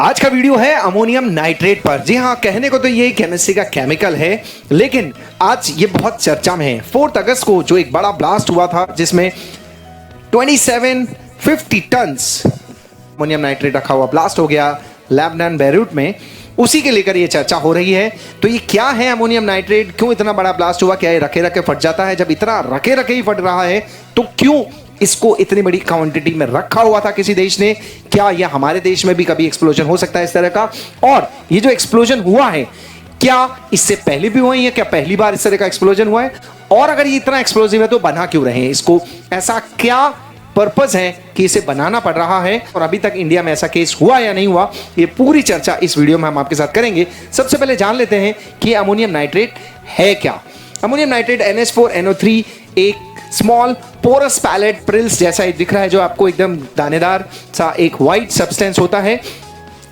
आज का वीडियो है अमोनियम नाइट्रेट पर। जी हाँ, कहने को तो ये केमिस्ट्री का केमिकल है, लेकिन आज ये बहुत चर्चा में है। 4 अगस्त को जो एक बड़ा ब्लास्ट हुआ था जिसमें 2750 टन्स अमोनियम नाइट्रेट रखा हुआ ब्लास्ट हो गया लेबनान बेरूट में, उसी के लेकर ये चर्चा हो रही है। तो ये क्या है अमोनियम नाइट्रेट, क्यों इतना बड़ा ब्लास्ट हुआ, क्या ये रखे रखे फट जाता है? जब इतना रखे रखे ही फट रहा है तो क्यों इसको इतनी बड़ी क्वांटिटी में रखा हुआ था किसी देश ने? क्या यह हमारे देश में भी कभी एक्सप्लोजन हो सकता है इस तरह का? और ये जो एक्सप्लोजन हुआ है, क्या इससे पहले भी हुआ है, क्या पहली बार इस तरह का एक्सप्लोजन हुआ है? और अगर ये इतना एक्सप्लोजिव है तो बना क्यों रहे हैं इसको? ऐसा क्या पर्पस है कि इसे बनाना पड़ रहा है? और अभी तक इंडिया में ऐसा केस हुआ या नहीं हुआ, ये पूरी चर्चा इस वीडियो में हम आपके साथ करेंगे। सबसे पहले जान लेते हैं कि अमोनियम नाइट्रेट है क्या। अमोनियम नाइट्रेट NH4NO3 एक स्मॉल पोरस पैलेट प्रिल्स जैसा ही दिख रहा है, जो आपको एकदम दानेदार सा एक वाइट सब्सटेंस होता है,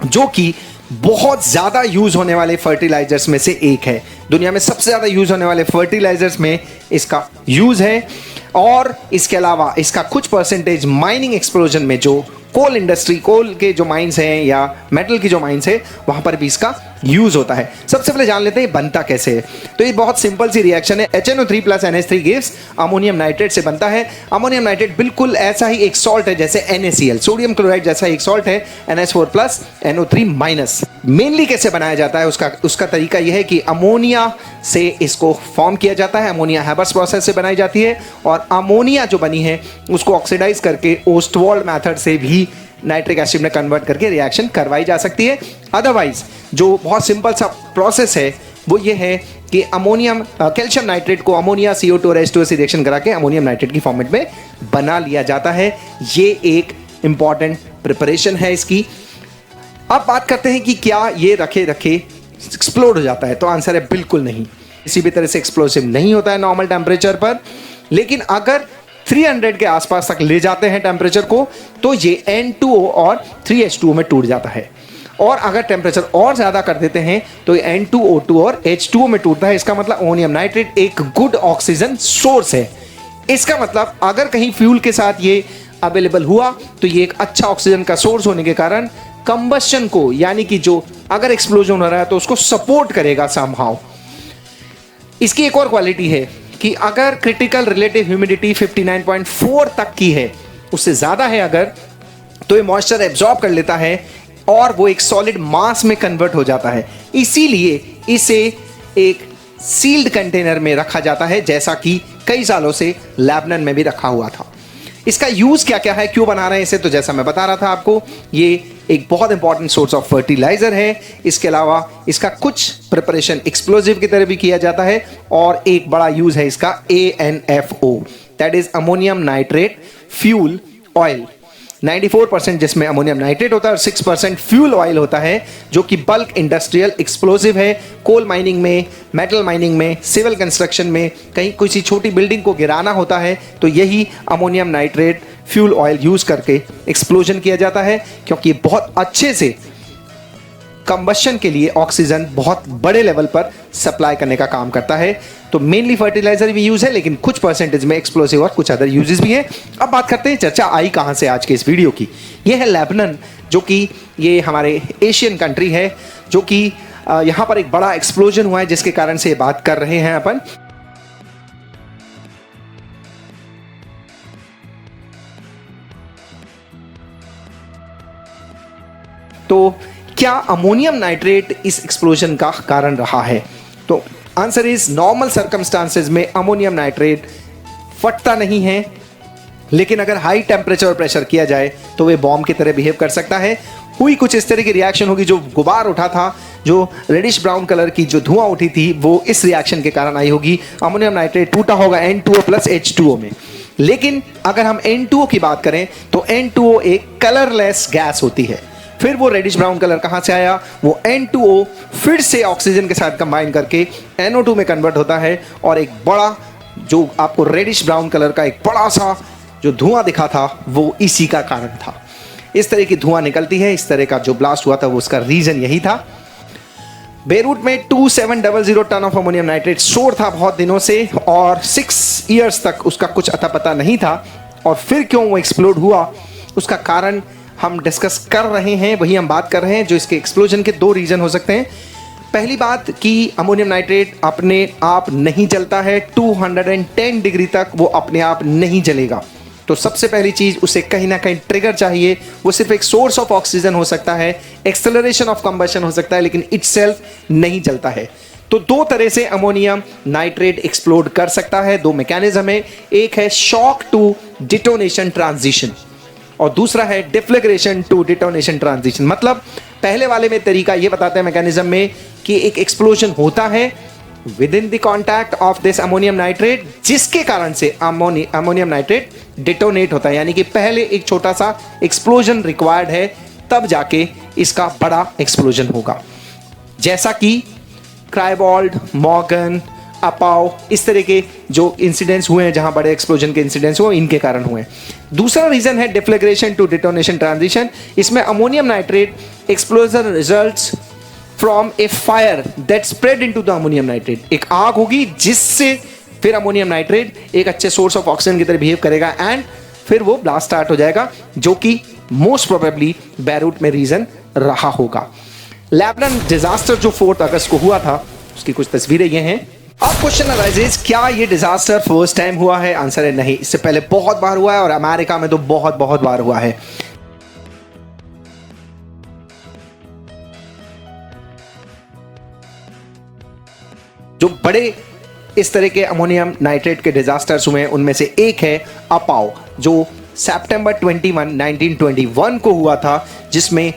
जो कि बहुत ज्यादा यूज होने वाले फर्टिलाइजर्स में से एक है। दुनिया में सबसे ज्यादा यूज होने वाले फर्टिलाइजर्स में इसका यूज है। और इसके अलावा इसका कुछ परसेंटेज माइनिंग एक्सप्लोजन में, जो कोल इंडस्ट्री, कोल के जो माइंस हैं या मेटल की जो माइंस है, वहां पर भी इसका यूज होता है। सबसे पहले जान लेते हैं बनता कैसे है। तो ये बहुत सिंपल सी रिएक्शन है। HNO3 plus NH3 gives ammonium nitrate से बनता है। अमोनियम नाइट्रेट बिल्कुल ऐसा ही एक सॉल्ट है जैसे NaCl, सोडियम क्लोराइड जैसा एक सॉल्ट है, NH4 plus NO3 minus. Mainly कैसे बनाया जाता है, उसका तरीका यह है कि अमोनिया से इसको फॉर्म किया जाता है। अमोनिया हैबर्स प्रोसेस से बनाई जाती है, और अमोनिया जो बनी है उसको ऑक्सीडाइज करके ओस्टवाल्ड मेथड से भी नाइट्रिक एसिड में कन्वर्ट करके रिएक्शन करवाई जा सकती है। अदरवाइज जो बहुत सिंपल सा प्रोसेस है वो ये है कि अमोनियम कैल्शियम नाइट्रेट को अमोनिया CO2 और H2O से रिएक्शन करा के अमोनियम नाइट्रेट की फॉर्मेट में बना लिया जाता है। ये एक इंपॉर्टेंट प्रिपरेशन है इसकी। अब बात करते हैं कि क्या ये रखे रखे एक्सप्लोड हो जाता है? तो आंसर है बिल्कुल नहीं। किसी भी तरह से एक्सप्लोसिव नहीं होता है नॉर्मल टेम्परेचर पर। लेकिन अगर 300 के आसपास तक ले जाते हैं टेम्परेचर को, तो ये N2O और 3H2O में टूट जाता है। और अगर टेम्परेचर और ज्यादा कर देते हैं तो ये N2O2 और H2O में टूटता है। इसका मतलब अमोनियम नाइट्रेट एक गुड ऑक्सीजन सोर्स है। इसका मतलब अगर कहीं फ्यूल के साथ ये अवेलेबल हुआ तो ये एक अच्छा ऑक्सीजन का सोर्स होने के कारण कंबशन को, यानी कि जो अगर एक्सप्लोजन हो रहा है तो उसको सपोर्ट करेगा समहाउ। इसकी एक और क्वालिटी है कि अगर क्रिटिकल रिलेटिव ह्यूमिडिटी 59.4 तक की है, उससे ज्यादा है अगर, तो ये मॉइस्चर एब्जॉर्ब कर लेता है और वो एक सॉलिड मास में कन्वर्ट हो जाता है। इसीलिए इसे एक सील्ड कंटेनर में रखा जाता है, जैसा कि कई सालों से लेबनान में भी रखा हुआ था। इसका यूज क्या क्या है, क्यों बना रहे हैं इसे? तो जैसा मैं बता रहा था आपको, ये एक बहुत इंपॉर्टेंट सोर्स ऑफ फर्टिलाइजर है। इसके अलावा इसका कुछ प्रिपरेशन एक्सप्लोजिव की तरह भी किया जाता है, और एक बड़ा यूज है इसका ANFO, that is ammonium nitrate fuel oil. 94% जिसमें अमोनियम नाइट्रेट होता है और 6% फ्यूल ऑयल होता है, जो कि बल्क इंडस्ट्रियल एक्सप्लोसिव है। कोल माइनिंग में, मेटल माइनिंग में, सिविल कंस्ट्रक्शन में, कहीं किसी छोटी बिल्डिंग को गिराना होता है तो यही ammonium nitrate fuel oil use करके एक्सप्लोजन किया जाता है, क्योंकि बहुत अच्छे से कंबशन के लिए ऑक्सीजन बहुत बड़े लेवल पर सप्लाई करने का काम करता है। तो मेनली फर्टिलाइजर भी यूज है, लेकिन कुछ परसेंटेज में एक्सप्लोसिव और कुछ अदर यूजेस भी हैं। अब बात करते हैं चर्चा आई कहां से आज के इस वीडियो की। ये है लेबनान, जो कि ये हमारे एशियन कंट्री है, जो कि यहां पर एक बड़ा एक्सप्लोजन हुआ है जिसके कारण से बात कर रहे हैं अपन। तो क्या अमोनियम नाइट्रेट इस एक्सप्लोजन का कारण रहा है? तो आंसर इज नॉर्मल सर्कमस्टांसेस में अमोनियम नाइट्रेट फटता नहीं है, लेकिन अगर हाई टेम्परेचर और प्रेशर किया जाए तो वे बॉम्ब की तरह बिहेव कर सकता है। हुई कुछ इस तरह की रिएक्शन होगी, जो गुबार उठा था, जो रेडिश ब्राउन कलर की जो धुआं उठी थी, वो इस रिएक्शन के कारण आई होगी। अमोनियम नाइट्रेट टूटा होगा N2O प्लस H2O में। लेकिन अगर हम N2O की बात करें तो N2O एक कलरलेस गैस होती है। फिर वो रेडिश ब्राउन कलर कहां से आया? वो N2O फिर से ऑक्सीजन के साथ कंबाइन करके NO2 में कन्वर्ट होता है, और एक बड़ा, जो आपको रेडिश ब्राउन कलर का एक बड़ा सा जो धुआं दिखा था, वो इसी का कारण था। इस तरह की धुआं निकलती है। इस तरह का जो ब्लास्ट हुआ था वो उसका रीजन यही था। बेरूट में 2700 ton of ammonium nitrate store था बहुत दिनों से, और 6 इयर्स तक उसका कुछ अता पता नहीं था। और फिर क्यों वो एक्सप्लोड हुआ, उसका कारण हम डिस्कस कर रहे हैं वही हम बात कर रहे हैं, जो इसके एक्सप्लोजन के दो रीज़न हो सकते हैं। पहली बात कि अमोनियम नाइट्रेट अपने आप नहीं जलता है, 210 डिग्री तक वो अपने आप नहीं जलेगा। तो सबसे पहली चीज़, उसे कहीं ना कहीं ट्रिगर चाहिए। वो सिर्फ एक सोर्स ऑफ ऑक्सीजन हो सकता है, एक्सेलरेशन ऑफ कंबशन हो सकता है, लेकिन इटसेल्फ नहीं जलता है। तो दो तरह से अमोनियम नाइट्रेट एक्सप्लोड कर सकता है, दो मैकेनिज्म है। एक है शॉक टू डिटोनेशन ट्रांजिशन और दूसरा है डिफ्लेग्रेशन टू डिटोनेशन ट्रांजिशन। मतलब पहले वाले में तरीका ये बताते हैं मैकेनिज्म में कि एक एक्सप्लोजन होता है with in the contact of this ammonium nitrate, जिसके कारण से अमोनियम नाइट्रेट डिटोनेट होता है। यानी कि पहले एक छोटा सा एक्सप्लोजन रिक्वायर्ड है, तब जाके इसका बड़ा एक्सप्लोजन होगा। जैसा कि क्राइबॉल्ड, मॉर्गन, अपाओ, इस तरह के जो इंसिडेंट्स हुए हैं जहां बड़े एक्सप्लोजन के इंसिडेंट्स हुए, इनके कारण हुए। दूसरा रीजन है डिफ्लेग्रेशन टू डिटोनेशन ट्रांजिशन। इसमें ammonium nitrate explosion results from A fire that spread into the ammonium nitrate. एक आग होगी जिससे फिर अमोनियम नाइट्रेट एक अच्छे सोर्स ऑफ ऑक्सीजन की तरह बिहेव करेगा एंड फिर वो ब्लास्ट स्टार्ट हो जाएगा, जो कि मोस्ट प्रोबेबली बेरूट में रीजन रहा होगा। लेबनान डिजास्टर जो 4 अगस्त को हुआ था, उसकी कुछ तस्वीरें ये हैं। अब क्वेश्चन अराइजेस, क्या ये डिजास्टर फर्स्ट टाइम हुआ है? आंसर है नहीं, इससे पहले बहुत बार हुआ है और अमेरिका में तो बहुत बहुत बार हुआ है। जो बड़े इस तरह के अमोनियम नाइट्रेट के डिजास्टर्स हुए हैं उनमें से एक है अपाओ, जो सितंबर 21, 1921 को हुआ था, जिसमें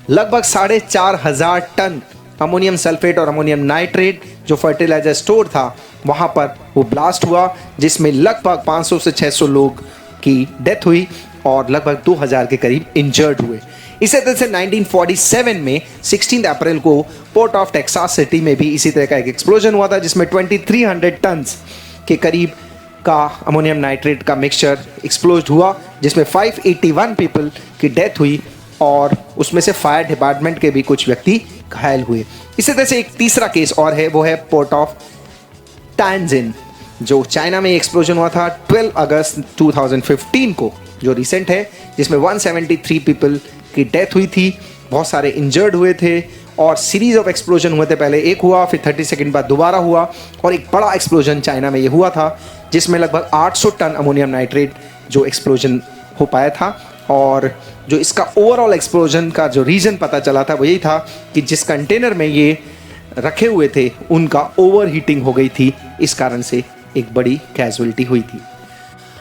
लगभग 4,500 टन अमोनियम सल्फेट और अमोनियम नाइट्रेट जो फर्टिलाइजर स्टोर था वहां पर वो ब्लास्ट हुआ, जिसमें लगभग 500 से 600 लोग की डेथ हुई और लगभग 2000 के करीब इंजर्ड हुए। इसी तरह से 1947 में 16 अप्रैल को पोर्ट ऑफ टेक्सास सिटी में भी इसी तरह का एक एक्सप्लोजन हुआ था, जिसमें 2300 टन्स के करीब का अमोनियम नाइट्रेट का मिक्सचर एक्सप्लोज हुआ, जिसमें 581 पीपल की डेथ हुई और उसमें से फायर डिपार्टमेंट के भी कुछ व्यक्ति घायल हुए। इसी तरह से एक तीसरा केस और है, वो है पोर्ट ऑफ टानजिन, जो चाइना में एक्सप्लोजन हुआ था 12 अगस्त 2015 को, जो रिसेंट है, जिसमें 173 पीपल की डेथ हुई थी, बहुत सारे इंजर्ड हुए थे और सीरीज ऑफ एक्सप्लोजन हुए थे। पहले एक हुआ, फिर 30 सेकंड बाद दोबारा हुआ और एक बड़ा एक्सप्लोजन चाइना में ये हुआ था, जिसमें लगभग 800 टन अमोनियम नाइट्रेट जो एक्सप्लोजन हो पाया था। और जो इसका ओवरऑल एक्सप्लोजन का जो रीजन पता चला था वो यही था कि जिस कंटेनर में ये रखे हुए थे उनका ओवर हीटिंग हो गई थी, इस कारण से एक बड़ी कैजुअलिटी हुई थी।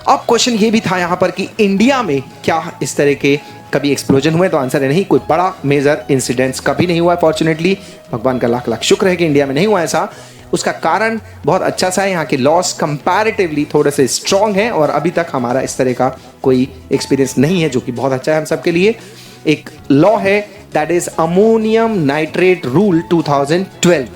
अब क्वेश्चन ये भी था यहाँ पर कि इंडिया में क्या इस तरह के कभी एक्सप्लोजन हुए? तो आंसर है नहीं, कोई बड़ा मेजर इंसिडेंट्स कभी नहीं हुआ है। फॉर्चुनेटली भगवान का लाख लाख शुक्र है कि इंडिया में नहीं हुआ ऐसा। उसका कारण बहुत अच्छा सा है, यहाँ के लॉस कंपैरेटिवली थोड़े से स्ट्रॉन्ग हैं और अभी तक हमारा इस तरह का कोई एक्सपीरियंस नहीं है, जो कि बहुत अच्छा है हम सब के लिए। एक लॉ है that is ammonium nitrate rule 2012।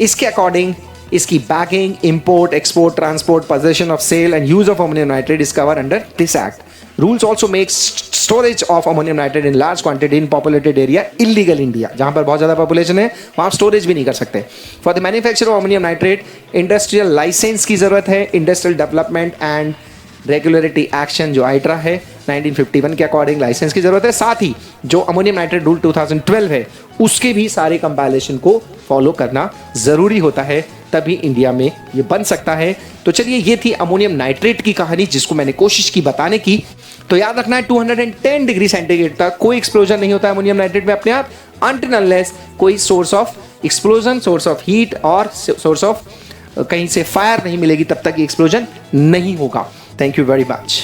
इसके अकॉर्डिंग इसकी bagging, import, export, transport, possession of sale and use of ammonium nitrate is cover under this act. Rules also make storage of ammonium nitrate in large quantity in populated area illegal India। जहाँ पर बहुत ज़्यादा population है वहाँ storage भी नहीं कर सकते। For the manufacture of ammonium nitrate, industrial license की ज़रूरत है, Industrial Development and Regularity Action जो आइट्रा है 1951 के अकॉर्डिंग लाइसेंस की ज़रूरत है। साथ ही जो अमोनियम नाइट्रेट रूल 2012 है उसके भी सारे कंपाइलेशन को फॉलो करना ज़रूरी होता है, तभी इंडिया में ये बन सकता है। तो चलिए, ये थी अमोनियम नाइट्रेट की कहानी, जिसको मैंने कोशिश की बताने की। तो याद रखना है 210 डिग्री सेंटीग्रेड तक कोई एक्सप्लोजन नहीं होता है अमोनियम नाइट्रेट में अपने आप, अनटिल अनलेस कोई source of explosion, source of heat और सोर्स ऑफ कहीं से फायर नहीं मिलेगी, तब तक ये एक्सप्लोजन नहीं होगा। Thank you very much.